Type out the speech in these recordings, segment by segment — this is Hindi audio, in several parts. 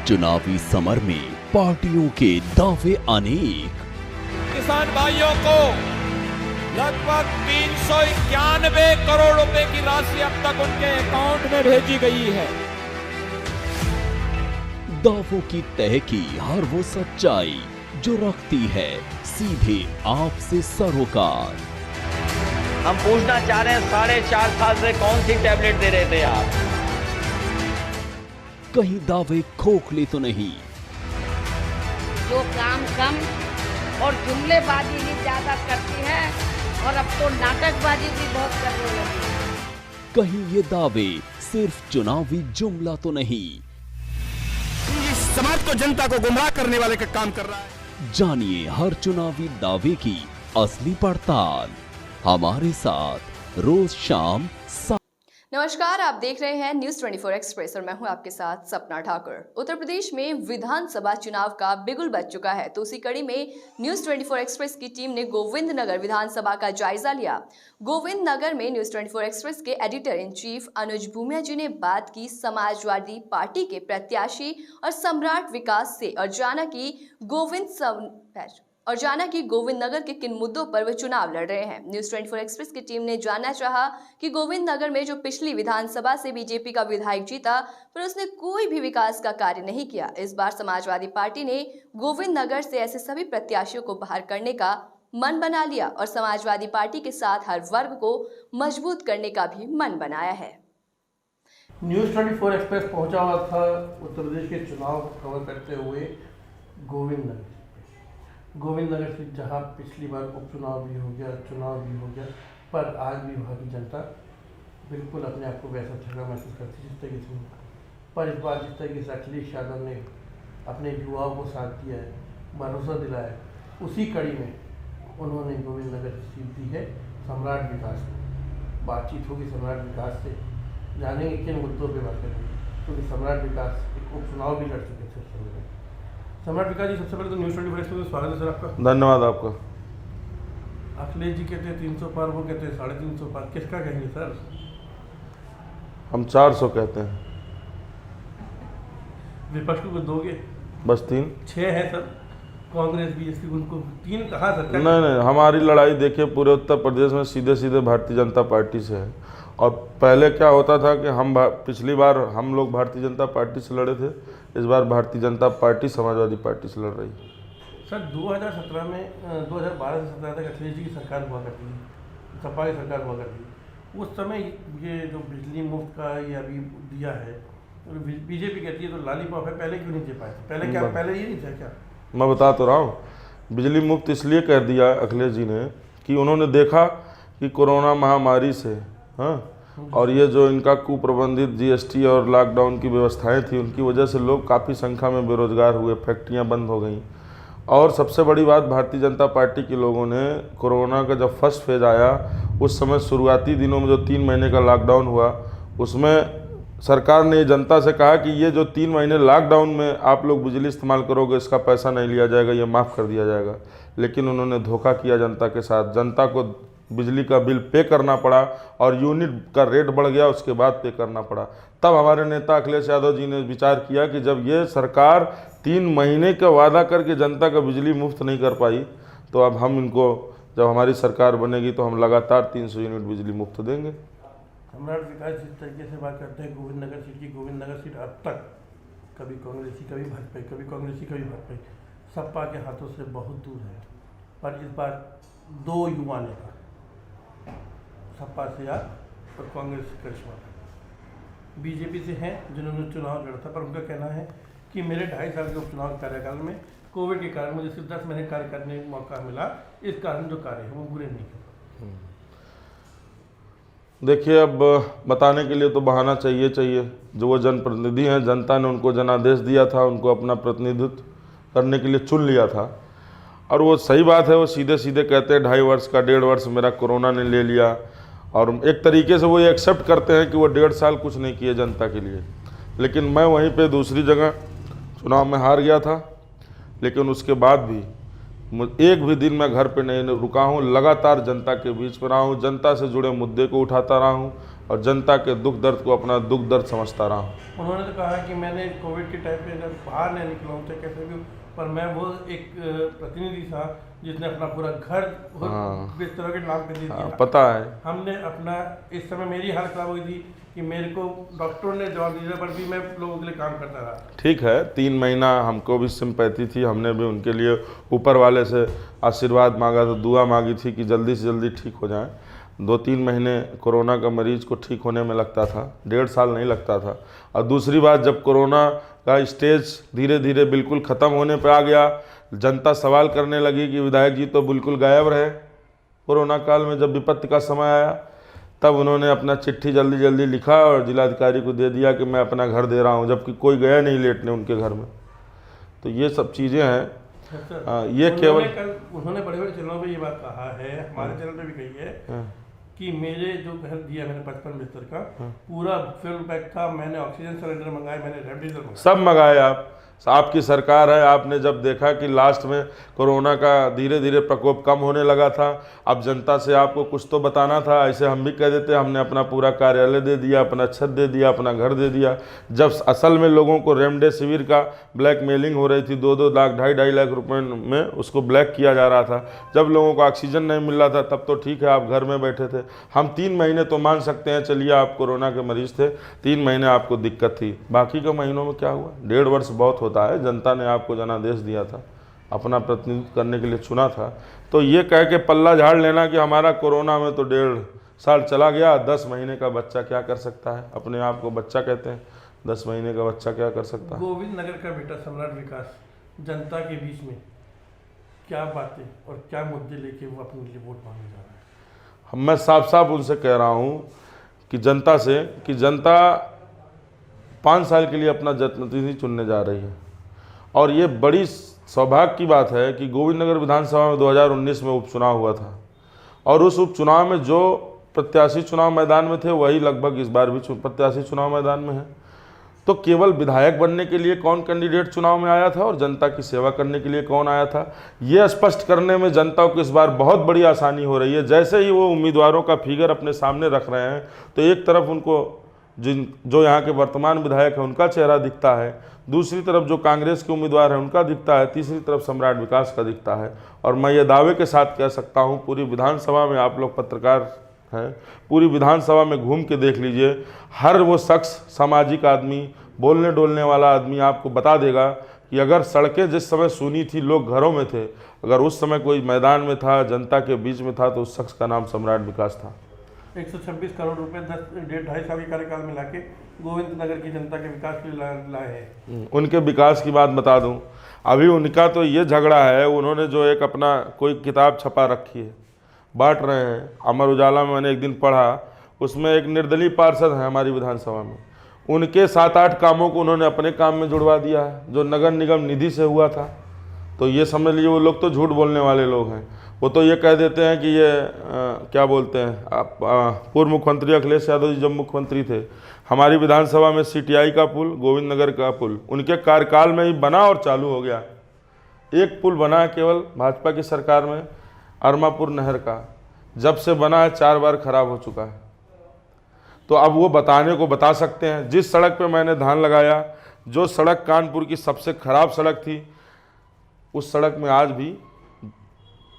चुनावी समर में पार्टियों के दावे अनेक। किसान भाइयों को लगभग 391 करोड़ रुपए की राशि अब तक उनके अकाउंट में भेजी गई है। दावों की तह की हर वो सच्चाई जो रखती है सीधे आपसे सरोकार। हम पूछना चाह रहे हैं 4.5 साल से कौन सी टैबलेट दे रहे थे आप? कहीं दावे खोखले तो नहीं? जो काम कम और जुमलेबाजी ही ज्यादा करती है और अब तो नाटकबाजी भी बहुत करने लगी है। कहीं ये दावे सिर्फ चुनावी जुमला तो नहीं? इस समाज को, जनता को गुमराह करने वाले का काम कर रहा है। जानिए हर चुनावी दावे की असली पड़ताल हमारे साथ रोज शाम। नमस्कार, आप देख रहे हैं न्यूज 24 एक्सप्रेस और मैं हूं आपके साथ सपना ठाकुर। उत्तर प्रदेश में विधानसभा चुनाव का बिगुल बज चुका है, तो उसी कड़ी में न्यूज 24 एक्सप्रेस की टीम ने गोविंद नगर विधानसभा का जायजा लिया। गोविंद नगर में न्यूज 24 एक्सप्रेस के एडिटर इन चीफ अनुज भूमिया जी ने बात की समाजवादी पार्टी के प्रत्याशी और सम्राट विकास से और जाना कि गोविंद नगर के किन मुद्दों पर वे चुनाव लड़ रहे हैं। न्यूज 24 एक्सप्रेस की टीम ने जानना चाहा कि गोविंद नगर में जो पिछली विधानसभा से बीजेपी का विधायक जीता पर उसने कोई भी विकास का कार्य नहीं किया, इस बार समाजवादी पार्टी ने गोविंद नगर से ऐसे सभी प्रत्याशियों को बाहर करने का मन बना लिया और समाजवादी पार्टी के साथ हर वर्ग को मजबूत करने का भी मन बनाया है। न्यूज़ 24 एक्सप्रेस पहुंचा हुआ था उत्तर प्रदेश के चुनाव कवर करते हुए गोविंद नगर से, जहां पिछली बार उपचुनाव भी हो गया, चुनाव भी हो गया, पर आज भी वहां की जनता बिल्कुल अपने आप को वैसा ठगा महसूस करती जिस तरीके से। पर इस बार जिस तरीके से अखिलेश यादव ने अपने युवाओं को साथ दिया है, भरोसा दिलाया, उसी कड़ी में उन्होंने गोविंद नगर की सीट दी है सम्राट विकास को। बातचीत होगी सम्राट विकास से, जानेंगे किन मुद्दों पर बात करेंगे, क्योंकि सम्राट विकास एक उपचुनाव भी लड़ चुके थे उस समय में। सम्राट विकास जी, सबसे पहले तो न्यूज़ 24 एक्सप्रेस में स्वागत है सर आपका। धन्यवाद आपका। अखिलेश जी कहते हैं 300 पार, वो कहते हैं 350 पार, किसका कहेंगे सर? हम 400 कहते हैं। विपक्ष को कुछ दोगे? बस 6 है सर, कांग्रेस बीएसपी, उनको 3 कहाँ सर? नहीं, हमारी लड़ाई देखिए पूरे उत्तर प्रदेश में सीधे सीधे भारतीय जनता पार्टी से है। और पहले क्या होता था कि पिछली बार हम लोग भारतीय जनता पार्टी से लड़े थे, इस बार भारतीय जनता पार्टी समाजवादी पार्टी से लड़ रही है। सर 2017 में 2012 से 17 तक अखिलेश जी की सरकार हुआ करती थी, सपा की सरकार हुआ करती थी। उस समय ये जो बिजली मुफ्त का ये अभी दिया है, बीजेपी कहती है तो लॉलीपॉप है, पहले क्यों नहीं दे पाए थे? पहले ये नहीं था क्या? मैं बता तो रहा हूँ, बिजली मुफ्त इसलिए कह दिया अखिलेश जी ने कि उन्होंने देखा कि कोरोना महामारी से, हाँ, और ये जो इनका कुप्रबंधित जीएसटी और लॉकडाउन की व्यवस्थाएं थी, उनकी वजह से लोग काफ़ी संख्या में बेरोजगार हुए, फैक्ट्रियां बंद हो गईं। और सबसे बड़ी बात, भारतीय जनता पार्टी के लोगों ने कोरोना का जब फर्स्ट फेज आया, उस समय शुरुआती दिनों में जो 3 महीने का लॉकडाउन हुआ, उसमें सरकार ने जनता से कहा कि ये जो 3 महीने लॉकडाउन में आप लोग बिजली इस्तेमाल करोगे, इसका पैसा नहीं लिया जाएगा, ये माफ़ कर दिया जाएगा। लेकिन उन्होंने धोखा किया जनता के साथ, जनता को बिजली का बिल पे करना पड़ा और यूनिट का रेट बढ़ गया, उसके बाद पे करना पड़ा। तब हमारे नेता अखिलेश यादव जी ने विचार किया कि जब ये सरकार 3 महीने का वादा करके जनता का बिजली मुफ्त नहीं कर पाई, तो अब हम इनको, जब हमारी सरकार बनेगी तो हम लगातार 300 यूनिट बिजली मुफ्त देंगे। सम्राट विकास जिस तरीके से बात करते हैं गोविंद नगर सीट की, गोविंद नगर सीट अब तक कभी कांग्रेसी कभी भाजपा, कभी कांग्रेसी कभी भाजपा, सपा के हाथों से बहुत दूर है। पर इस बार 2 युवा नेता, सपा से और कांग्रेस से करिश्मा, बीजेपी से हैं जिन्होंने चुनाव लड़ा था, पर उनका कहना है कि मेरे 2.5 साल के उपचुनाव कार्यकाल में कोविड के कारण मुझे सिर्फ 10 महीने कार्य करने का मौका मिला, इस कारण जो कार्य है वो पूरे नहीं किए। देखिए, अब बताने के लिए तो बहाना चाहिए। जो वो जनप्रतिनिधि हैं, जनता ने उनको जनादेश दिया था, उनको अपना प्रतिनिधित्व करने के लिए चुन लिया था। और वो सही बात है, वो सीधे सीधे कहते हैं 2.5 वर्ष का 1.5 वर्ष मेरा कोरोना ने ले लिया, और एक तरीके से वो ये एक्सेप्ट करते हैं कि वो 1.5 साल कुछ नहीं किए जनता के लिए। लेकिन मैं वहीं पे दूसरी जगह चुनाव में हार गया था, लेकिन उसके बाद भी एक भी दिन मैं घर पे नहीं रुका हूँ, लगातार जनता के बीच में रहा हूँ, जनता से जुड़े मुद्दे को उठाता रहा हूँ और जनता के दुख दर्द को अपना दुख दर्द समझता रहा हूँ। उन्होंने तो कहा कि मैंने कोविड के टाइम पे जब बाहर नहीं निकला हूँ तो कैसे भी, पर मैं वो एक प्रतिनिधि था जिसने अपना पूरा घर बिस्तरों के नाम पे दे दिया। पता है, हमने अपना, इस समय मेरी हालत खराब हुई थी कि मेरे को डॉक्टरों ने जवाब दिया, पर भी मैं लोगों के लिए काम करता रहा। ठीक है, 3 महीना हमको भी सिंपैथी थी, हमने भी उनके लिए ऊपर वाले से आशीर्वाद मांगा था, दुआ मांगी थी कि जल्दी से जल्दी ठीक हो जाएं। 2-3 महीने कोरोना का मरीज को ठीक होने में लगता था, 1.5 साल नहीं लगता था। और दूसरी बात, जब कोरोना का स्टेज धीरे धीरे बिल्कुल ख़त्म होने पे आ गया, जनता सवाल करने लगी कि विधायक जी तो बिल्कुल गायब रहे कोरोना काल में। जब विपत्ति का समय आया तब उन्होंने अपना चिट्ठी जल्दी जल्दी लिखा और जिलाधिकारी को दे दिया कि मैं अपना घर दे रहा हूं, जबकि कोई गया नहीं लेटने उनके घर में। तो ये सब चीज़ें हैं। ये केवल उन्होंने बड़े बड़े चैनलों पे ये बात कहा है, हमारे चैनल पे भी कही है कि मेरे जो घर दिया मैंने 55 बिस्तर का पूरा फुल पैक था। मैंने ऑक्सीजन सिलेंडर मंगाए, मैंने रेमडेसिविर मंगाया, सब मंगाए। आपकी सरकार है, आपने जब देखा कि लास्ट में कोरोना का धीरे धीरे प्रकोप कम होने लगा था, अब जनता से आपको कुछ तो बताना था। ऐसे हम भी कह देते हमने अपना पूरा कार्यालय दे दिया, अपना छत दे दिया, अपना घर दे दिया, जब असल में लोगों को रेमडेसिविर का ब्लैकमेलिंग हो रही थी। 2-2 लाख 2.5 लाख रुपए में उसको ब्लैक किया जा रहा था। जब लोगों को ऑक्सीजन नहीं मिल रहा था तब तो ठीक है, आप घर में बैठे थे। हम 3 महीने तो मान सकते हैं, चलिए आप कोरोना के मरीज थे, 3 महीने आपको दिक्कत थी, बाकी के महीनों में क्या हुआ? 1.5 वर्ष बहुत होता है। जनता ने आपको जनादेश दिया था, अपना प्रतिनिधित्व करने के लिए चुना था, तो ये कह के पल्ला झाड़ लेना कि हमारा कोरोना में तो 1.5 साल चला गया, 10 महीने का बच्चा क्या कर सकता है? अपने आप को बच्चा कहते हैं, 10 महीने का बच्चा क्या कर सकता है? गोविंद नगर का बेटा सम्राट विकास जनता के बीच में क्या बातें और क्या मुद्दे लेके वो अपने लिए वोट मांगने जा रहा है? मैं साफ साफ उनसे कह रहा हूँ कि जनता से कि जनता 5 साल के लिए अपना जनप्रतिनिधि चुनने जा रही है। और ये बड़ी सौभाग्य की बात है कि गोविंद नगर विधानसभा में 2019 में उपचुनाव हुआ था, और उस उपचुनाव में जो प्रत्याशी चुनाव मैदान में थे वही लगभग इस बार भी प्रत्याशी चुनाव मैदान में है। तो केवल विधायक बनने के लिए कौन कैंडिडेट चुनाव में आया था और जनता की सेवा करने के लिए कौन आया था, ये स्पष्ट करने में जनता को इस बार बहुत बड़ी आसानी हो रही है। जैसे ही वो उम्मीदवारों का फिगर अपने सामने रख रहे हैं तो एक तरफ उनको जो यहाँ के वर्तमान विधायक हैं उनका चेहरा दिखता है, दूसरी तरफ जो कांग्रेस के उम्मीदवार हैं उनका दिखता है, तीसरी तरफ सम्राट विकास का दिखता है। और मैं ये दावे के साथ कह सकता हूँ, पूरी विधानसभा में, आप लोग पत्रकार हैं, पूरी विधानसभा में घूम के देख लीजिए, हर वो शख्स, सामाजिक आदमी, बोलने डोलने वाला आदमी आपको बता देगा कि अगर सड़कें जिस समय सूनी थी, लोग घरों में थे, अगर उस समय कोई मैदान में था, जनता के बीच में था, तो उस शख्स का नाम सम्राट विकास था। 126 करोड़ रुपए 1.5 साल के कार्यकाल में लाके गोविंद नगर की जनता के विकास के लिए लाए हैं। उनके विकास की बात बता दूं, अभी उनका तो ये झगड़ा है, उन्होंने जो एक अपना कोई किताब छपा रखी है, बांट रहे हैं। अमर उजाला में मैंने एक दिन पढ़ा, उसमें एक निर्दलीय पार्षद है हमारी विधानसभा में, उनके 7-8 कामों को उन्होंने अपने काम में जुड़वा दिया है जो नगर निगम निधि से हुआ था। तो ये समझ लीजिए वो लोग तो झूठ बोलने वाले लोग हैं। वो तो ये कह देते हैं कि ये क्या बोलते हैं, पूर्व मुख्यमंत्री अखिलेश यादव जी जब मुख्यमंत्री थे, हमारी विधानसभा में सीटीआई का पुल, गोविंद नगर का पुल उनके कार्यकाल में ही बना और चालू हो गया। एक पुल बना है केवल भाजपा की सरकार में, अरमापुर नहर का, जब से बना है 4 बार खराब हो चुका है। तो अब वो बताने को बता सकते हैं। जिस सड़क पे मैंने धान लगाया, जो सड़क कानपुर की सबसे खराब सड़क थी, उस सड़क में आज भी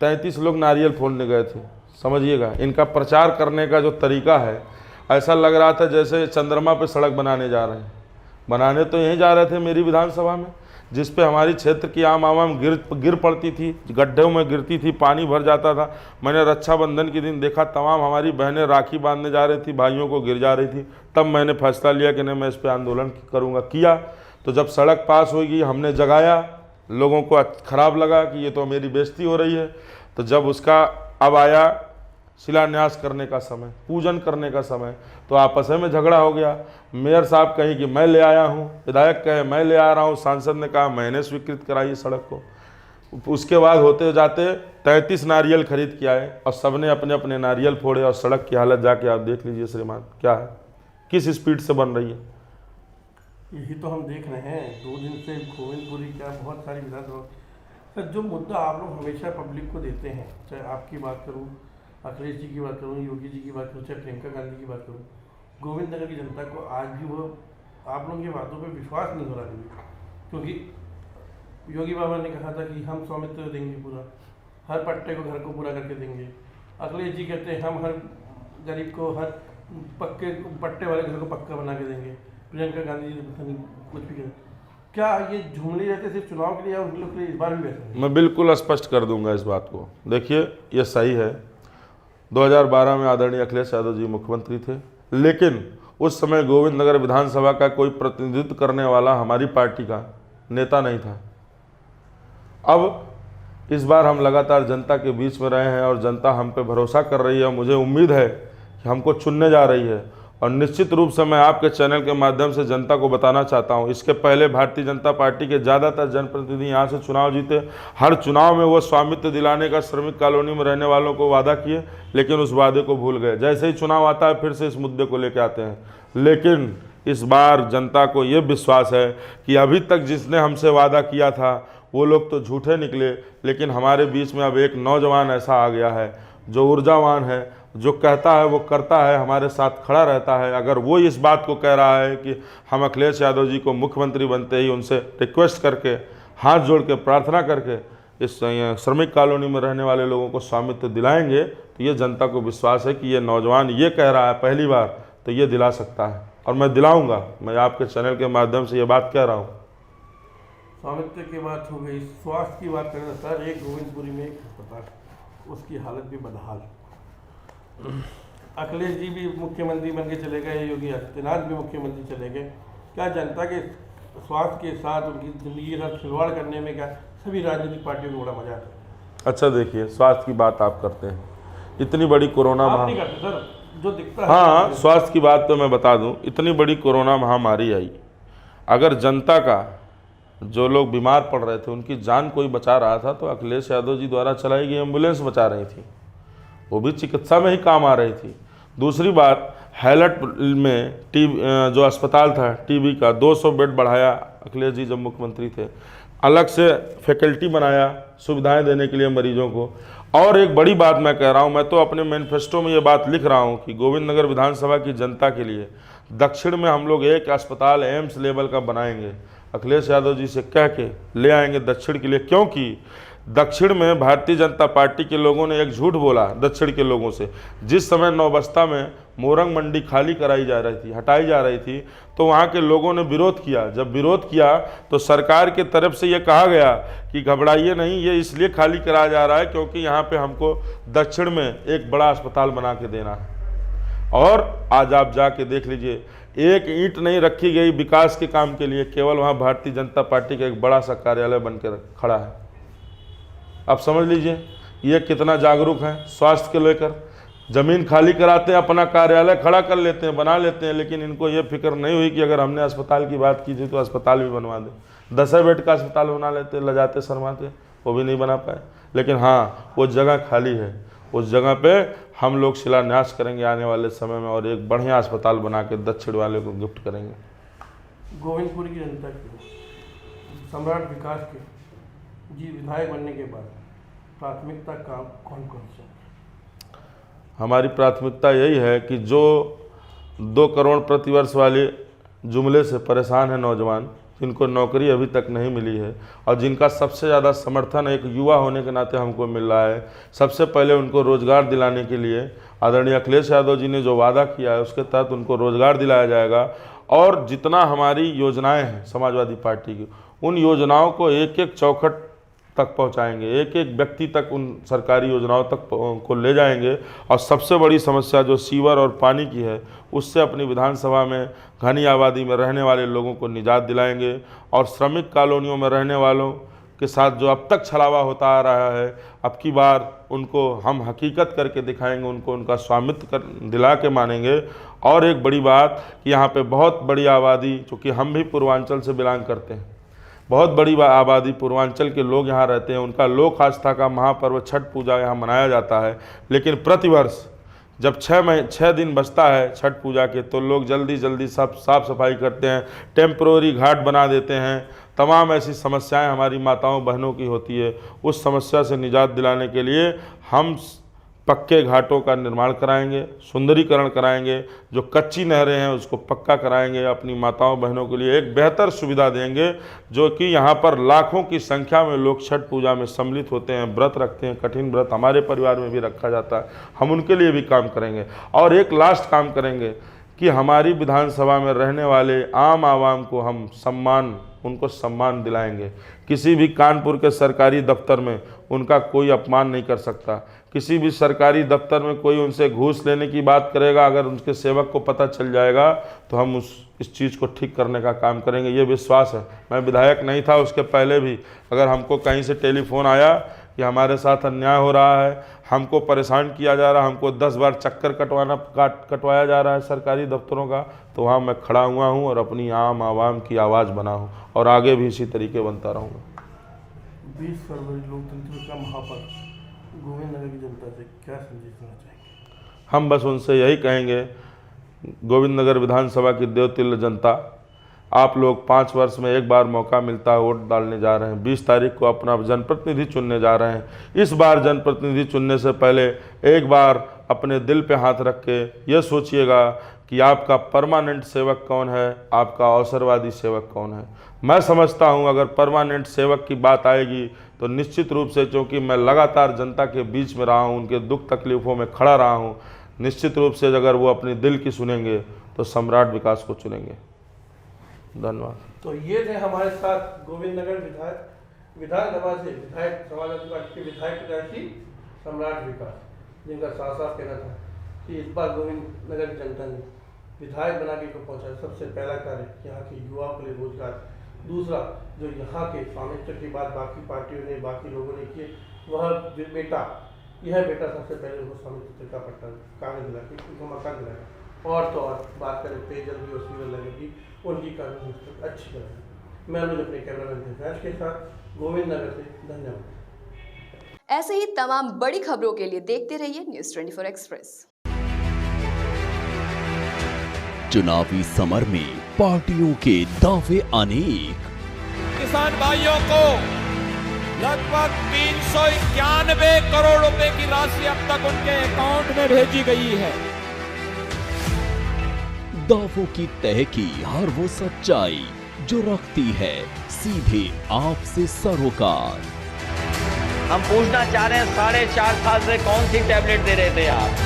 33 लोग नारियल फोड़ने गए थे। समझिएगा, इनका प्रचार करने का जो तरीका है, ऐसा लग रहा था जैसे चंद्रमा पे सड़क बनाने जा रहे हैं। बनाने तो यहीं जा रहे थे मेरी विधानसभा में, जिस पे हमारी क्षेत्र की आम गिर पड़ती थी, गड्ढों में गिरती थी, पानी भर जाता था। मैंने रक्षाबंधन के दिन देखा, तमाम हमारी बहनें राखी बांधने जा रही थी, भाइयों को गिर जा रही थी। तब मैंने फैसला लिया कि नहीं, मैं इस पर आंदोलन करूँगा। किया तो जब सड़क पास होगी, हमने जगाया, लोगों को खराब लगा कि ये तो मेरी बेइज्जती हो रही है। तो जब उसका अब आया शिलान्यास करने का समय, पूजन करने का समय, तो आपस में झगड़ा हो गया। मेयर साहब कहीं कि मैं ले आया हूँ, विधायक कहे मैं ले आ रहा हूँ, सांसद ने कहा मैंने स्वीकृत कराई सड़क को। उसके बाद होते जाते 33 नारियल खरीद के आए और सबने अपने अपने नारियल फोड़े, और सड़क की हालत जाके आप देख लीजिए श्रीमान क्या है, किस स्पीड से बन रही है। यही तो हम देख रहे हैं 2 दिन से गोविंदपुरी क्या बहुत सारी विधानसभा। सर, जो मुद्दा आप लोग हमेशा पब्लिक को देते हैं, चाहे आपकी बात करूं, अखिलेश जी की बात करूं, योगी जी की बात करूं, चाहे प्रियंका गांधी की बात करूं, गोविंद नगर की जनता को आज भी वो आप लोगों की बातों पे विश्वास नहीं हो रहा है, क्योंकि योगी बाबा ने कहा था कि हम स्वामित्व देंगे पूरा, हर पट्टे को घर को पूरा करके देंगे। अखिलेश जी कहते हैं हम हर गरीब को हर पक्के पट्टे वाले घर को पक्का बना के देंगे। प्रियंका गांधी जी पता नहीं कुछ भी करें। क्या ये जुमले रहते सिर्फ चुनाव के लिए और उन लोग के लिए इस बार भी वैसा है? मैं बिल्कुल स्पष्ट कर दूंगा इस बात को। देखिए, ये सही है, 2012 में आदरणीय अखिलेश यादव जी मुख्यमंत्री थे, लेकिन उस समय गोविंद नगर विधानसभा का कोई प्रतिनिधित्व करने वाला हमारी पार्टी का नेता नहीं था। अब इस बार हम लगातार जनता के बीच में रहे हैं और जनता हम पे भरोसा कर रही है। मुझे उम्मीद है कि हमको चुनने जा रही है, और निश्चित रूप से मैं आपके चैनल के माध्यम से जनता को बताना चाहता हूं, इसके पहले भारतीय जनता पार्टी के ज़्यादातर जनप्रतिनिधि यहां से चुनाव जीते। हर चुनाव में वो स्वामित्व दिलाने का श्रमिक कॉलोनी में रहने वालों को वादा किए, लेकिन उस वादे को भूल गए। जैसे ही चुनाव आता है फिर से इस मुद्दे को लेकर आते हैं। लेकिन इस बार जनता को ये विश्वास है कि अभी तक जिसने हमसे वादा किया था वो लोग तो झूठे निकले, लेकिन हमारे बीच में अब एक नौजवान ऐसा आ गया है जो ऊर्जावान है, जो कहता है वो करता है, हमारे साथ खड़ा रहता है। अगर वो इस बात को कह रहा है कि हम अखिलेश यादव जी को मुख्यमंत्री बनते ही उनसे रिक्वेस्ट करके, हाथ जोड़ के प्रार्थना करके इस श्रमिक कॉलोनी में रहने वाले लोगों को स्वामित्व दिलाएंगे, तो ये जनता को विश्वास है कि ये नौजवान ये कह रहा है पहली बार, तो ये दिला सकता है, और मैं दिलाऊँगा। मैं आपके चैनल के माध्यम से ये बात कह रहा हूँ। स्वामित्व की बात हो गई, स्वास्थ्य की बात करें सर, एक गोविंदपुरी में एक अस्पताल, उसकी हालत भी बदहाल। अखिलेश जी भी मुख्यमंत्री बन के चले गए, योगी आदित्यनाथ भी मुख्यमंत्री चले गए। क्या जनता के स्वास्थ्य के साथ उनकी जिंदगी के साथ खिलवाड़ करने में क्या सभी राजनीतिक पार्टियों को बड़ा मजा आता है? अच्छा, देखिए, स्वास्थ्य की बात आप करते हैं, इतनी बड़ी कोरोना नहीं करते सर, जो दिखता है। हाँ, स्वास्थ्य की बात तो मैं बता दूं, इतनी बड़ी कोरोना महामारी आई, अगर जनता का जो लोग बीमार पड़ रहे थे उनकी जान कोई बचा रहा था तो अखिलेश यादव जी द्वारा चलाई गई एम्बुलेंस बचा रही थी, वो भी चिकित्सा में ही काम आ रही थी। दूसरी बात, हैलट में जो अस्पताल था टीबी का, 200 बेड बढ़ाया अखिलेश जी जब मुख्यमंत्री थे, अलग से फैकल्टी बनाया सुविधाएं देने के लिए मरीजों को। और एक बड़ी बात मैं कह रहा हूं, मैं तो अपने मैनिफेस्टो में ये बात लिख रहा हूं कि गोविंद नगर विधानसभा की जनता के लिए दक्षिण में हम लोग एक अस्पताल एम्स लेवल का बनाएंगे। अखिलेश यादव जी से कह के ले आएंगे दक्षिण के लिए, क्योंकि दक्षिण में भारतीय जनता पार्टी के लोगों ने एक झूठ बोला दक्षिण के लोगों से। जिस समय नौबस्ता में मोरंग मंडी खाली कराई जा रही थी, हटाई जा रही थी, तो वहाँ के लोगों ने विरोध किया। जब विरोध किया तो सरकार के तरफ से ये कहा गया कि घबराइए नहीं, ये इसलिए खाली कराया जा रहा है क्योंकि यहाँ पे हमको दक्षिण में एक बड़ा अस्पताल बना के देना है। और आज आप जाके देख लीजिए, एक ईंट नहीं रखी गई विकास के काम के लिए, केवल वहाँ भारतीय जनता पार्टी का एक बड़ा सा कार्यालय बनकर खड़ा है। आप समझ लीजिए ये कितना जागरूक है स्वास्थ्य के लेकर। ज़मीन खाली कराते हैं, अपना कार्यालय खड़ा कर लेते हैं, बना लेते हैं, लेकिन इनको ये फिक्र नहीं हुई कि अगर हमने अस्पताल की बात की थी तो अस्पताल भी बनवा दें। 10 बेड का अस्पताल बना लेते, लजाते शर्माते, वो भी नहीं बना पाए। लेकिन हाँ, वो जगह खाली है, उस जगह पे हम लोग शिलान्यास करेंगे आने वाले समय में, और एक बढ़िया अस्पताल बना के दक्षिण वाले को गिफ्ट करेंगे। गोविंदपुर की जनता के सम्राट विकास के जी विधायक बनने के बाद प्राथमिकता काम कौन कौन से? हमारी प्राथमिकता यही है कि जो 2 करोड़ प्रतिवर्ष वाले जुमले से परेशान है नौजवान, जिनको नौकरी अभी तक नहीं मिली है और जिनका सबसे ज़्यादा समर्थन एक युवा होने के नाते हमको मिल रहा है, सबसे पहले उनको रोज़गार दिलाने के लिए आदरणीय अखिलेश यादव जी ने जो वादा किया है उसके तहत उनको रोज़गार दिलाया जाएगा। और जितना हमारी योजनाएं हैं समाजवादी पार्टी की, उन योजनाओं को एक एक चौखट तक पहुंचाएंगे, एक एक व्यक्ति तक उन सरकारी योजनाओं तक को ले जाएंगे। और सबसे बड़ी समस्या जो सीवर और पानी की है, उससे अपनी विधानसभा में घनी आबादी में रहने वाले लोगों को निजात दिलाएंगे। और श्रमिक कॉलोनियों में रहने वालों के साथ जो अब तक छलावा होता आ रहा है, अब की बार उनको हम हकीकत करके दिखाएंगे, उनको उनका स्वामित्व दिला के मानेंगे। और एक बड़ी बात कि यहाँ पे बहुत बड़ी आबादी, चूँकि हम भी पूर्वांचल से बिलोंग करते हैं, बहुत बड़ी आबादी पूर्वांचल के लोग यहाँ रहते हैं, उनका लोक आस्था का महापर्व छठ पूजा यहाँ मनाया जाता है। लेकिन प्रतिवर्ष जब 6 दिन बचता है छठ पूजा के, तो लोग जल्दी जल्दी सब साफ़ सफाई करते हैं, टेम्प्रोरी घाट बना देते हैं। तमाम ऐसी समस्याएं हमारी माताओं बहनों की होती है। उस समस्या से निजात दिलाने के लिए हम पक्के घाटों का निर्माण कराएंगे, सुंदरीकरण कराएंगे, जो कच्ची नहरें हैं उसको पक्का कराएंगे, अपनी माताओं बहनों के लिए एक बेहतर सुविधा देंगे, जो कि यहाँ पर लाखों की संख्या में लोग छठ पूजा में सम्मिलित होते हैं, व्रत रखते हैं, कठिन व्रत हमारे परिवार में भी रखा जाता है, हम उनके लिए भी काम करेंगे। और एक लास्ट काम करेंगे कि हमारी विधानसभा में रहने वाले आम आवाम को हम उनको सम्मान दिलाएंगे। किसी भी कानपुर के सरकारी दफ्तर में उनका कोई अपमान नहीं कर सकता। किसी भी सरकारी दफ्तर में कोई उनसे घूस लेने की बात करेगा, अगर उनके सेवक को पता चल जाएगा तो हम इस चीज़ को ठीक करने का काम करेंगे, ये विश्वास है। मैं विधायक नहीं था, उसके पहले भी अगर हमको कहीं से टेलीफोन आया कि हमारे साथ अन्याय हो रहा है, हमको परेशान किया जा रहा है, हमको 10 बार चक्कर कटवाया जा रहा है सरकारी दफ्तरों का, तो वहाँ मैं खड़ा हुआ हूँ और अपनी आम आवाम की आवाज़ बना हूँ और आगे भी इसी तरीके बनता रहूँगा। 20 फरवरी लोकतंत्र का महापर्व, गोविंद नगर की जनता से क्या संदेश देना चाहेंगे? हम बस उनसे यही कहेंगे, गोविंद नगर विधानसभा की देवतुल्य जनता, आप लोग 5 वर्ष में एक बार मौका मिलता है, वोट डालने जा रहे हैं। 20 तारीख को अपना जनप्रतिनिधि चुनने जा रहे हैं। इस बार जनप्रतिनिधि चुनने से पहले एक बार अपने दिल पे हाथ रख के ये सोचिएगा कि आपका परमानेंट सेवक कौन है, आपका अवसरवादी सेवक कौन है। मैं समझता हूं अगर परमानेंट सेवक की बात आएगी तो निश्चित रूप से, क्योंकि मैं लगातार जनता के बीच में रहा हूं, उनके दुख तकलीफ़ों में खड़ा रहा हूं, निश्चित रूप से अगर वो अपने दिल की सुनेंगे तो सम्राट विकास को चुनेंगे। धन्यवाद। तो ये थे हमारे साथ गोविंद नगर विधानसभा से विधायक समाजवादी पार्टी के विधायक प्रत्याशी सम्राट विकास, जिनका साफ साफ कहना था कि इस बार गोविंद नगर की जनता ने विधायक बना के को पहुँचा। सबसे पहला कार्य यहाँ के युवाओं के लिए रोजगार, दूसरा जो यहाँ के स्वामित्व की बात बाकी पार्टियों ने, बाकी लोगों ने की, वह यह बेटा सबसे पहले उनको स्वामित्व का पट्टा कागज दिला के उनको मकान दिलाएगा। और तो और बात करें पेयजल की और सीवर लगेगी, उनकी कानून अच्छी करेगी। मैं अनुज अपने कैमरामैन दिव्यांश के साथ गोविंद नगर से, धन्यवाद। ऐसे ही तमाम बड़ी खबरों के लिए देखते रहिए न्यूज़ 24 एक्सप्रेस। चुनावी समर में पार्टियों के दावे अनेक। किसान भाइयों को लगभग 391 करोड़ रुपए की राशि अब तक उनके अकाउंट में भेजी गई है। दावों की तह की हर वो सच्चाई जो रखती है सीधे आपसे सरोकार। हम पूछना चाह रहे हैं 4.5 साल से कौन सी टैबलेट दे रहे थे आप?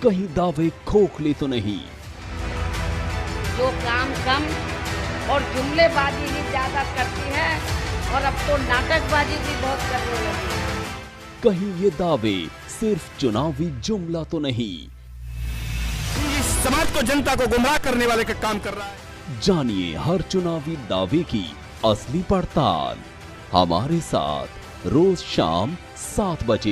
कहीं दावे खोखले तो नहीं? जो काम कम और जुमलेबाजी ही ज्यादा करती है और अब तो नाटकबाजी भी बहुत करने लगी है। कहीं ये दावे सिर्फ चुनावी जुमला तो नहीं? इस समाज को, जनता को गुमराह करने वाले का काम कर रहा है। जानिए हर चुनावी दावे की असली पड़ताल हमारे साथ रोज शाम 7 बजे।